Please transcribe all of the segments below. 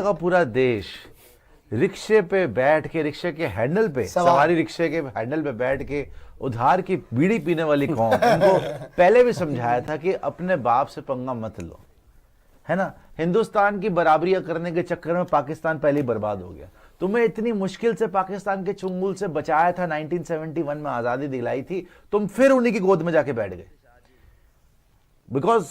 का पूरा देश रिक्शे पे बैठ के, रिक्शे के हैंडल पे, सवारी रिक्शे के हैंडल पे बैठ के उधार की बीड़ी पीने वाली कौम, इनको पहले भी समझाया था कि अपने बाप से पंगा मत लो, है ना। हिंदुस्तान की बराबरियां करने के चक्कर में पाकिस्तान पहले ही बर्बाद हो गया। तुम्हें इतनी मुश्किल से पाकिस्तान के चुंगल से बचाया था, 1971 में आजादी दिलाई थी, तुम फिर उन्हीं की गोद में जाके बैठ गए। बिकॉज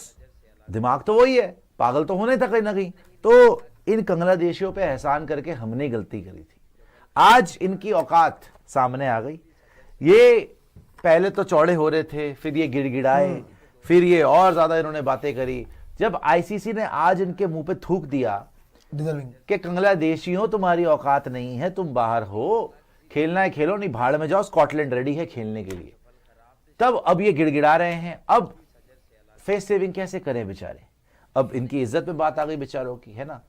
दिमाग तो वही है, पागल तो होने था कहीं ना कहीं। तो इन कंगलादेशियों पे एहसान करके हमने गलती करी थी। आज इनकी औकात सामने आ गई। ये पहले तो चौड़े हो रहे थे, फिर ये गिड़गिड़ाए, फिर ये और ज्यादा इन्होंने बातें करी। जब आईसीसी ने आज इनके मुंह पे थूक दिया कि कंगलादेशियों तुम्हारी औकात नहीं है, तुम बाहर हो, खेलना है खेलो, नहीं भाड़ में जाओ, स्कॉटलैंड रेडी है खेलने के लिए, तब अब ये गिड़गिड़ा रहे हैं। अब फेस सेविंग कैसे करें बेचारे, अब इनकी इज्जत पे बात आ गई बेचारों की, है ना।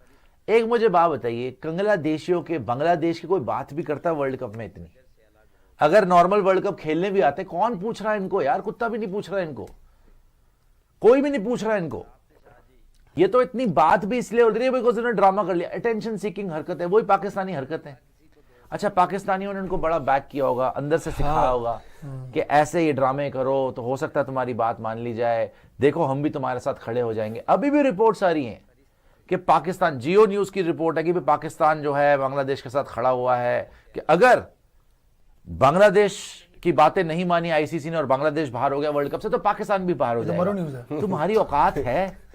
एक मुझे बात बताइए, कंगलादेशियों के, बांग्लादेश की कोई बात भी करता है वर्ल्ड कप में इतनी? अगर नॉर्मल वर्ल्ड कप खेलने भी आते, कौन पूछ रहा है इनको यार? कुत्ता भी नहीं पूछ रहा है इनको, कोई भी नहीं पूछ रहा है इनको। ये तो इतनी बात भी इसलिए हो रही है बिकॉज उन्होंने ड्रामा कर लिया। अटेंशन सीकिंग हरकत है, वही पाकिस्तानी हरकत है। अच्छा, पाकिस्तानियों ने उनको बड़ा बैक किया होगा, अंदर से सिखाया होगा कि ऐसे ये ड्रामे करो तो हो सकता है तुम्हारी बात मान ली जाए, देखो हम भी तुम्हारे साथ खड़े हो जाएंगे। अभी भी रिपोर्ट्स आ रही हैं कि पाकिस्तान, जियो न्यूज की रिपोर्ट है कि पाकिस्तान जो है बांग्लादेश के साथ खड़ा हुआ है कि अगर बांग्लादेश की बातें नहीं मानी आईसीसी ने और बांग्लादेश बाहर हो गया वर्ल्ड कप से, तो पाकिस्तान भी बाहर हो जाएगा। तुम्हारी औकात है?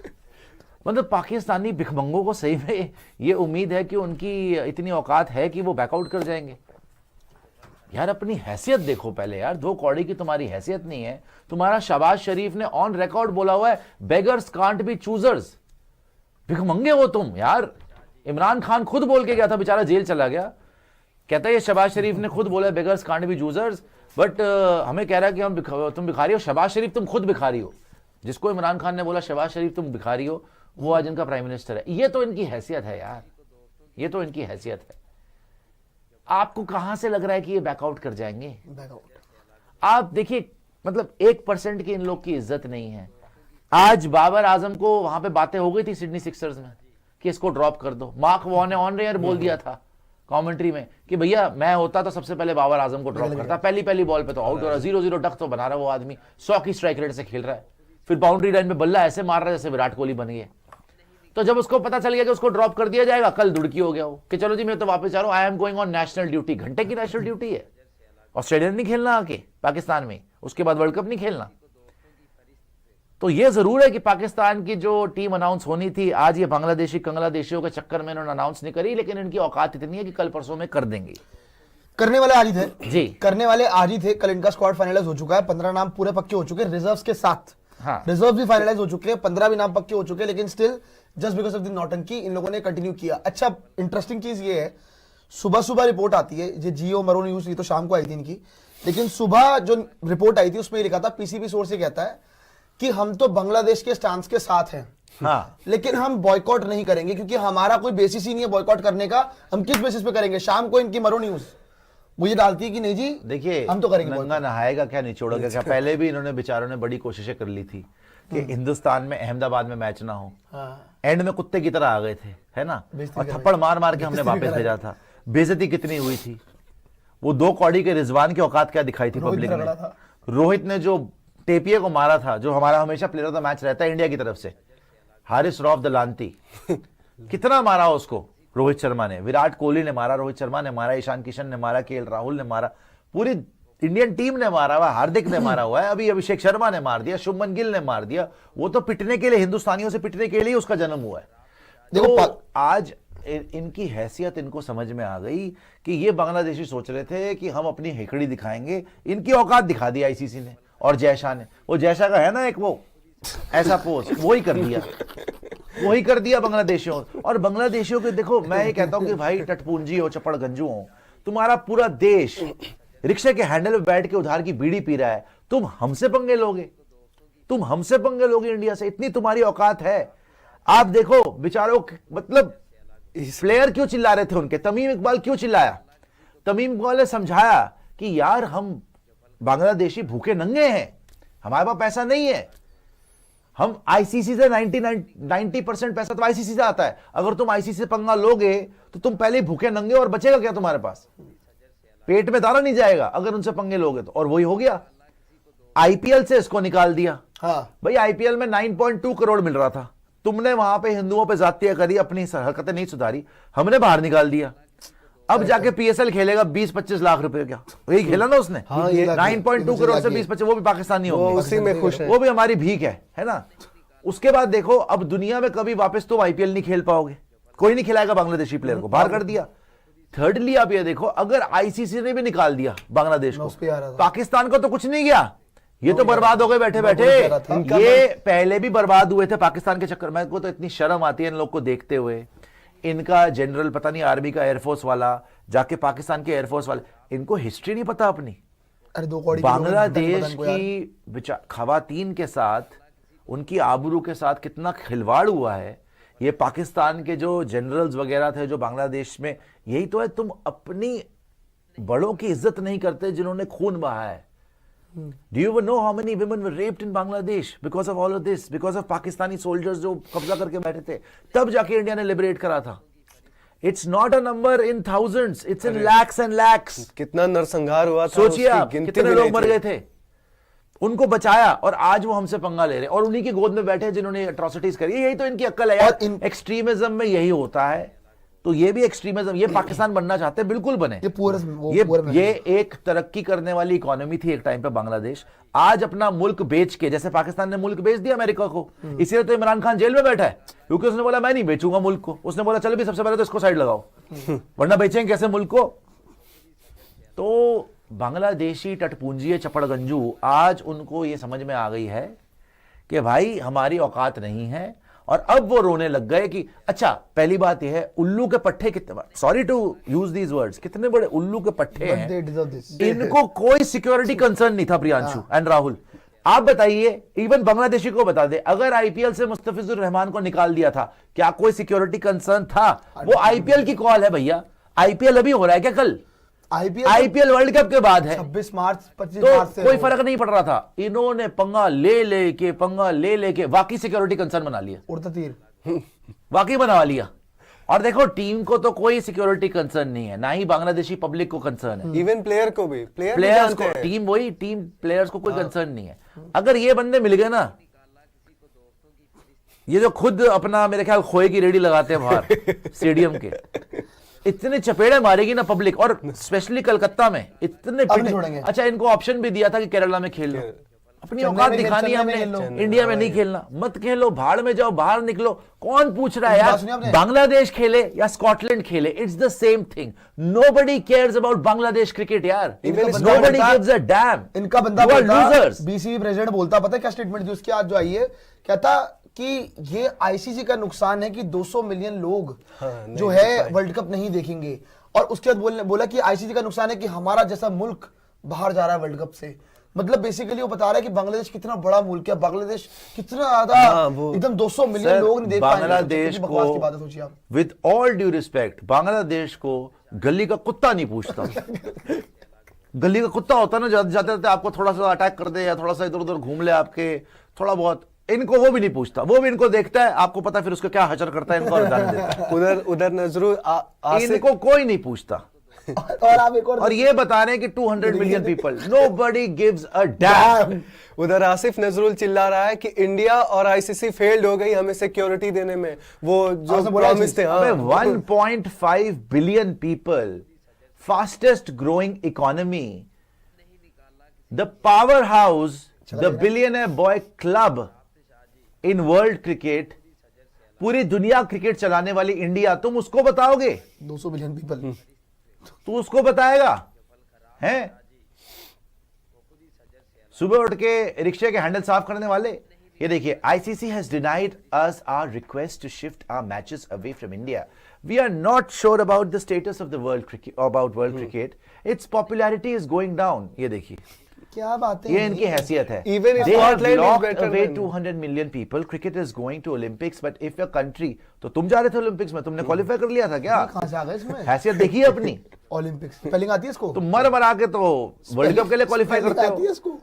मतलब पाकिस्तानी भिखमंगों को सही में ये उम्मीद है कि उनकी इतनी औकात है कि वो बैकआउट कर जाएंगे? यार अपनी हैसियत देखो पहले यार, 2 कौड़ी की तुम्हारी हैसियत नहीं है। तुम्हारा शहबाज शरीफ ने ऑन रिकॉर्ड बोला हुआ है, बेगर्स कांट बी चूजर्स। भिखमंगे हो तुम यार। इमरान खान खुद बोल के गया था, बेचारा जेल चला गया, कहता है ये शहबाज शरीफ ने खुद बोला beggars can't be choosers, but हमें कह रहा है कि तुम भिखारी हो। शहबाज शरीफ तुम खुद भिखारी हो। जिसको इमरान खान ने बोला शहबाज शरीफ तुम भिखारी हो, वो आज इनका प्राइम मिनिस्टर है। ये तो इनकी हैसियत है यार, ये तो इनकी हैसियत है। आपको कहां से लग रहा है कि ये बैकआउट कर जाएंगे? बैकआउट आप देखिए, मतलब 1% की इन लोग की इज्जत नहीं है। आज बाबर आजम को वहां पे बातें हो गई थी सिडनी सिक्सर्स में कि इसको ड्रॉप कर दो। मार्क वॉन ने ऑन एयर बोल दिया था कमेंट्री में कि भैया मैं होता तो सबसे पहले बाबर आजम को ड्रॉप करता। पहली बॉल पे तो आउट हो रहा, 0-0 डक तो बना रहा वो आदमी, 100 की स्ट्राइक रेट से खेल रहा है, फिर बाउंड्री लाइन पे बल्ला ऐसे मार रहा है जैसे विराट कोहली बन गया। तो जब उसको पता चल गया कि उसको ड्रॉप कर दिया जाएगा, कल दुड़की हो गया हो कि चलो जी मैं तो वापस जा रहा हूं, I am going on national duty. घंटे की नेशनल ड्यूटी है, ऑस्ट्रेलिया नहीं खेलना आके पाकिस्तान में, उसके बाद वर्ल्ड कप नहीं खेलना। तो यह जरूर है कि पाकिस्तान की जो टीम अनाउंस होनी थी, आज ये बांग्लादेशी कंगलादेशियों के चक्कर में इन्होंने अनाउंस नहीं करी, लेकिन इनकी औकात इतनी है कि कल परसों में कर देंगे। करने वाले आज ही थे जी, करने वाले आज ही थे। कल इनका स्क्वाड फाइनलाइज हो चुका है, 15 नाम पूरे पक्के हो चुके हैं रिजर्व्स के साथ। हाँ, रिजर्व भी फाइनलाइज हो चुके हैं, 15 भी नाम पक्के हो चुके हैं, लेकिन still just because of the नौटंकी इन लोगों ने कंटिन्यू किया। अच्छा, इंटरेस्टिंग चीज ये है, सुबह रिपोर्ट आती है, ये जियो मरो न्यूज, ये तो शाम को आई थी इनकी, लेकिन सुबह जो रिपोर्ट आई थी उसमें लिखा था, पीसीबी सोर्स से कहता है कि हम तो बांग्लादेश के स्टांस के साथ हैं, हाँ, लेकिन हम बॉयकॉट नहीं करेंगे क्योंकि हमारा कोई बेसिस ही नहीं है बॉयकॉट करने का। हम किस बेसिस पे करेंगे? शाम को इनकी मरो न्यूज मुझे डालती है कि नहीं जी देखिए हम तो करेंगे। नंगा नहाएगा क्या निचोड़ेगा क्या? पहले भी इन्होंने बेचारों ने बड़ी कोशिशें कर ली थी कि हिंदुस्तान में अहमदाबाद में मैच ना हो। एंड में कुत्ते की तरह आ गए थे, है ना, और थप्पड़ मार मार के हमने वापस भेजा था। बेइज्जती कितनी हुई थी। वो 2 कौड़ी के रिजवान की औकात क्या दिखाई थी पब्लिक ने। रोहित ने जो टेपिया को मारा था, जो हमारा हमेशा प्लेयर ऑफ द मैच रहता है इंडिया की तरफ से, हारिस रॉफ दलांती, कितना मारा उसको रोहित शर्मा ने, विराट कोहली ने मारा, रोहित शर्मा ने मारा, ईशान किशन ने मारा, केएल राहुल ने मारा, पूरी इंडियन टीम ने मारा हुआ, हार्दिक ने मारा हुआ है, अभी अभिषेक शर्मा ने मार दिया, शुभमन गिल ने मार दिया। वो तो पिटने के लिए, हिंदुस्तानियों से पिटने के लिए उसका जन्म हुआ है। देखो आज इनकी हैसियत इनको समझ में आ गई कि ये बांग्लादेशी सोच रहे थे कि हम अपनी हेकड़ी दिखाएंगे, इनकी औकात दिखा दी आईसीसी ने और जयशाह ने। वो जयशाह का है ना एक वो ऐसा पोस्ट, वही कर दिया बांग्लादेशियों। और बांग्लादेशियों के देखो, मैं ये कहता हूं कि भाई टटपूंजी हो, चपड़ गंजू हो, तुम्हारा पूरा देश रिक्शे के हैंडल में बैठ के उधार की बीड़ी पी रहा है, तुम हमसे पंगे लोगे? तुम हमसे पंगे लोगे इंडिया से? इतनी तुम्हारी औकात है? आप देखो बेचारों, मतलब प्लेयर क्यों चिल्ला रहे थे उनके, तमीम इकबाल क्यों चिल्लाया? तमीम इकबाल ने समझाया कि यार हम बांग्लादेशी भूखे नंगे हैं, हमारे पास पैसा नहीं है। हम आईसीसी से 90% पैसा तो आईसीसी से आता है। अगर तुम आईसीसी से पंगा लोगे तो तुम पहले ही भूखे नंगे, और बचेगा क्या तुम्हारे पास? पेट में दाना नहीं जाएगा अगर उनसे पंगे लोगे तो। और वही हो गया, आईपीएल से इसको निकाल दिया। हाँ भाई आईपीएल में 9.2 करोड़ मिल रहा था, तुमने वहां पे हिंदुओं पे जातियां करी, अपनी हरकतें नहीं सुधारी, हमने बाहर निकाल दिया। अब जाके पीएसएल खेलेगा 20-25 लाख रुपए, क्या वही खेला ना उसने? हाँ, ये 9.2 करोड़ से 20-25, वो भी पाकिस्तानी होंगे, उसी में खुश है। वो भी हमारी भीख है ना। उसके बाद देखो, अब दुनिया में कभी वापस तुम आईपीएल नहीं खेल पाओगे, कोई नहीं खिलाएगा बांग्लादेशी प्लेयर को, बाहर कर दिया। थर्डली आप ये देखो, अगर आईसीसी ने भी निकाल दिया बांग्लादेश को, पाकिस्तान को तो कुछ नहीं गया, ये तो बर्बाद हो गए बैठे बैठे। ये पहले भी बर्बाद हुए थे पाकिस्तान के चक्कर में। को तो इतनी शर्म आती है इन लोग को देखते हुए। इनका जनरल पता नहीं आर्मी का एयरफोर्स वाला जाके पाकिस्तान के एयरफोर्स वाले, इनको हिस्ट्री नहीं पता अपनी। अरे 2 कौड़ी बांग्लादेश की खवातीन के साथ, उनकी आबरू के साथ कितना खिलवाड़ हुआ है। ये पाकिस्तान के जो जनरल्स वगैरह थे जो बांग्लादेश में, यही तो है, तुम अपनी बड़ों की इज्जत नहीं करते जिन्होंने खून बहा है। Do you even know how many women were raped in Bangladesh because of all of this, because of Pakistani soldiers जो कब्जा करके बैठे थे, तब जाके इंडिया ने लिबरेट करा था। It's not a number in thousands, it's in lakhs and lakhs। कितना नरसंहार हुआ था, सोचिए उसकी आप, गिनती कितने भी लोग नहीं मर थी। गए थे, उनको बचाया, और आज वो हमसे पंगा ले रहे हैं, और उन्हीं की गोद में बैठे हैं जिन्होंने अट्रॉसिटीज करी। यही तो इनकी अक्ल है यार, एक्सट्रीमिज्म में यही होता है। तो ये भी एक्सट्रीमिज्म, ये पाकिस्तान बनना चाहते हैं, बिल्कुल बने। ये एक तरक्की करने वाली इकोनॉमी थी एक टाइम पे बांग्लादेश। आज अपना मुल्क बेच के, जैसे पाकिस्तान ने मुल्क बेच दिया अमेरिका को, इसीलिए तो इमरान खान जेल में बैठा है, क्योंकि उसने बोला मैं नहीं बेचूंगा मुल्क को। उसने बोला चलो भी सबसे पहले तो इसको साइड लगाओ, वरना बेचेंगे कैसे मुल्क को। तो बांग्लादेशी टटपूंजी चपड़गंजू, आज उनको ये समझ में आ गई है कि भाई हमारी औकात नहीं है, और अब वो रोने लग गए कि अच्छा, पहली बात यह है, उल्लू के पट्टे कितने, sorry to use these words, कितने बड़े उल्लू के पट्टे हैं। इनको कोई सिक्योरिटी कंसर्न नहीं था प्रियांशु एंड राहुल। आप बताइए, इवन बांग्लादेशी को बता दे, अगर आईपीएल से मुस्तफिजुर रहमान को निकाल दिया था, क्या कोई सिक्योरिटी कंसर्न था? वो आईपीएल की कॉल है भैया, आईपीएल अभी हो रहा है क्या? कल आईपीएल वर्ल्ड कप के बाद है, 26 मार्च 25 तो मार्च से कोई फर्क नहीं पड़ रहा था। इन्होंने पंगा ले लेके वाकई सिक्योरिटी कंसर्न बना लिया, उड़ता तीर वाकई बना लिया। और देखो, टीम को तो कोई सिक्योरिटी कंसर्न नहीं है, ना ही बांग्लादेशी पब्लिक को कंसर्न है, इवन प्लेयर को भी, प्लेयर्स को, टीम प्लेयर्स को कोई कंसर्न नहीं है। अगर ये बंदे मिल गए ना, ये जो खुद अपना मेरे ख्याल खोए की रेडी लगाते हैं बाहर स्टेडियम के, इतने चपेड़े मारेगी ना पब्लिक, और स्पेशली कलकत्ता में इतने अच्छा, इनको ऑप्शन भी दिया था कि केरला में खेल लो, अपनी औकात दिखानी है हमने, इंडिया में नहीं खेलना, मत खेलो, भाड़ में जाओ, बाहर निकलो। कौन पूछ रहा है यार बांग्लादेश खेले या स्कॉटलैंड खेले, it's the same thing. Nobody cares about Bangladesh cricket यार, नोबडी गिव्स अ डैम। इनका बंदा बोलता, बीसीबी प्रेसिडेंट बोलता, पता है क्या स्टेटमेंट थी उसकी आज जो आई है, कहता कि ये आईसीसी का नुकसान है कि 200 मिलियन लोग जो है वर्ल्ड कप नहीं देखेंगे, और उसके बाद बोला कि आईसीसी का नुकसान है कि हमारा जैसा मुल्क बाहर जा रहा है वर्ल्ड कप से। मतलब बेसिकली वो बता रहा है कि बांग्लादेश कितना बड़ा मुल्क है, बांग्लादेश कितना ज्यादा, एकदम 200 मिलियन लोग नहीं देख पाएंगे। बांग्लादेश को, with all due respect, Bangladesh को गली का कुत्ता नहीं पूछता। गली का कुत्ता होता है ना, जाते जाते आपको थोड़ा सा अटैक कर दे या थोड़ा सा इधर उधर घूम ले आपके, थोड़ा बहुत, इनको वो भी नहीं पूछता। वो भी इनको देखता है, आपको पता फिर उसको क्या हचर करता है, इनको उधर नजरू, इनको कोई नहीं पूछता। और आप एक और ये बता रहे हैं कि 200 million people, nobody gives a dam. उधर आसिफ नजरुल चिल्ला रहा है कि इंडिया और आईसीसी फेल्ड हो गई हमें सिक्योरिटी देने में, वो जो प्रॉमिस थे। 1.5 billion people, fastest growing economy, the power house, the billionaire boy club in world cricket, पूरी दुनिया क्रिकेट चलाने वाली इंडिया, तुम उसको बताओगे? 200 बिलियन पीपल, तू उसको बताएगा? हैं सुबह उठ के रिक्शे के हैंडल साफ करने वाले। ये देखिए, ICC has denied us our request to shift our matches away from India. We are not sure about the status of the world cricket, it's popularity is going down. ये देखिए, क्या बात है, ये इनकी हैसियत है। Even They have Scotland is locked better away than 200 million people. Cricket is going to Olympics, but if your country, तो तुम जा रहे थे ओलंपिक्स में, तुमने क्वालिफाई कर लिया था क्या? कहां से आ गए इसमें? हैसियत देखिए अपनी। ओलंपिक्स स्पेलिंग आती है इसको? तुम मर मरा के तो वर्ल्ड कप के लिए क्वालिफाई करते हो।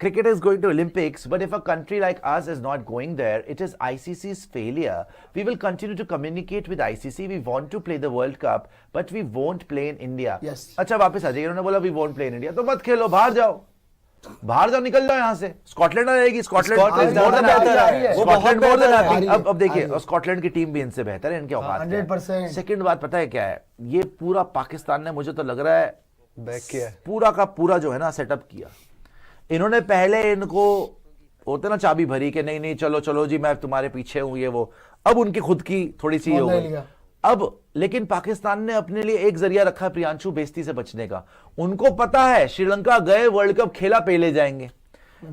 cricket is going to Olympics, but if a country like us is not going there, it is ICC's failure. We will continue to communicate with ICC. We want to play the World Cup, but we won't play in India. Yes. अच्छा वापस आ जाइए, उन्होंने बोला we won't play in India, तो मत खेलो, बाहर जाओ, निकल जाओ यहाँ से। स्कॉटलैंड आ जाएगी, स्कॉटलैंड स्कॉटलैंड more than बेहतर happy। है, वो स्कॉटलैंड बहुत more than बेहतर है। happy। अब आ रही देखिए, है। स्कॉटलैंड की टीम भी इनसे बेहतर है, इनके औकात क्या है। 100%। सेकंड बात पता है क्या है, ये पूरा पाकिस्तान ने, मुझे तो लग रहा है बैक किया है। पूरा का पूरा जो है ना सेटअप किया। इन्होंने पहले इनको होते ना चाबी भरी कि नहीं नहीं चलो चलो जी मैं तुम्हारे पीछे हूं ये वो, अब उनकी खुद की थोड़ी सी हो ले गई लिया। अब। लेकिन पाकिस्तान ने अपने लिए एक जरिया रखा है प्रियांशु बेइज्जती से बचने का। उनको पता है श्रीलंका गए, वर्ल्ड कप खेला, पेले जाएंगे।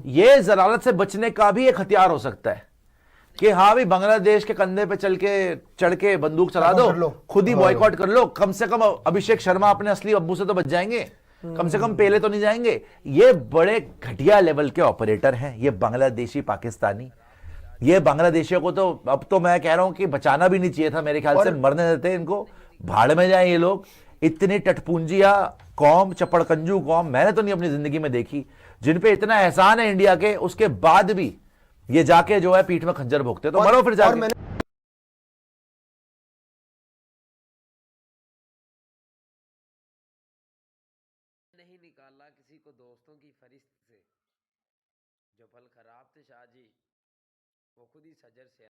ये जलालत से बचने का भी एक हथियार हो सकता है कि हाँ भी बांग्लादेश के कंधे पे चढ़ के बंदूक चला कर लो। दो, खुद ही बॉयकॉट कर लो, कम से कम अभिषेक शर्मा अपने असली अब्बू से तो बच जाएंगे, कम से कम पेले तो नहीं जाएंगे। ये बड़े घटिया लेवल के ऑपरेटर हैं, ये बांग्लादेशी पाकिस्तानी। ये बांग्लादेशियों को तो अब तो मैं कह रहा हूं कि बचाना भी नहीं चाहिए था, मेरे ख्याल से मरने देते इनको, भाड़ में जाए ये लोग। इतनी टटपूंजिया कौम, चपड़कंजू कौम मैंने तो नहीं अपनी जिंदगी में देखी, जिन पे इतना एहसान है इंडिया के, उसके बाद भी ये जाके जो है पीठ में खंजर भोगते। तो मरो फिर जाके। नहीं निकाला किसी को दोस्तों की फरिश्त से, जो पल खराब थे शाहजी वो खुद ही सजर से